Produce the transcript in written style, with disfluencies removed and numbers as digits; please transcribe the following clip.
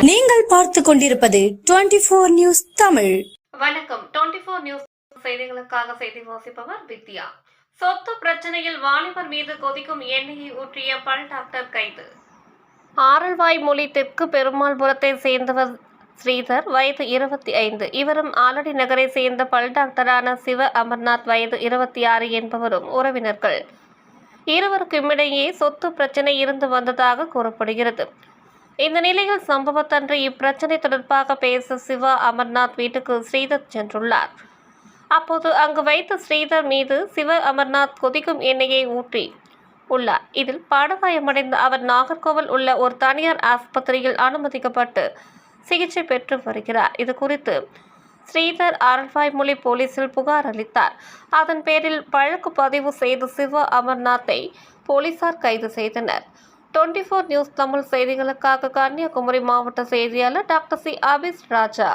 நீங்கள் பார்த்து கொண்டிருப்பது 24 நியூஸ் தமிழ். வணக்கம். 24 நியூஸ் செய்திகளுக்காக செய்தி வாசிப்பவர் வித்யா. சொத்து பிரச்சனையில் வாலிபர் மீது கொதிக்கும் எண்ணெயை ஊற்றிய பல் டாக்டர் கைது. ஆரல்வாய்மொழி தெற்கு பெருமாள்புரத்தை சேர்ந்தவர் ஸ்ரீதர், வயது 25. இவரும் ஆலடி நகரை சேர்ந்த பல் டாக்டரான சிவ அமர்நாத், வயது 26 என்பவரும் உறவினர்கள். இருவருக்குமிடையே சொத்து பிரச்சனை இருந்து வந்ததாக கூறப்படுகிறது. இந்த நிலையில் சம்பவத்தன்று இப்பிரச்சனை தொடர்பாக பேச சிவா அமர்நாத் வீட்டுக்கு ஸ்ரீதர் சென்றுள்ளார். அப்போது அங்கு வைத்த ஸ்ரீதர் மீது சிவ அமர்நாத் கொதிக்கும் எண்ணெயை ஊற்றி உள்ளார். இதில் படுகாயமடைந்த அவர் நாகர்கோவில் உள்ள ஒரு தனியார் ஆஸ்பத்திரியில் அனுமதிக்கப்பட்டு சிகிச்சை பெற்று வருகிறார். இது குறித்து ஸ்ரீதர் ஆரல்வாய்மொழி போலீசில் புகார் அளித்தார். அதன் பேரில் வழக்கு பதிவு செய்து சிவ அமர்நாத்தை போலீசார் கைது செய்தனர். 24 நியூஸ் தமிழ் செய்திகளுக்காக கன்னியாகுமரி மாவட்ட செய்தியாளர் டாக்டர் சி. அபிஸ் ராஜா.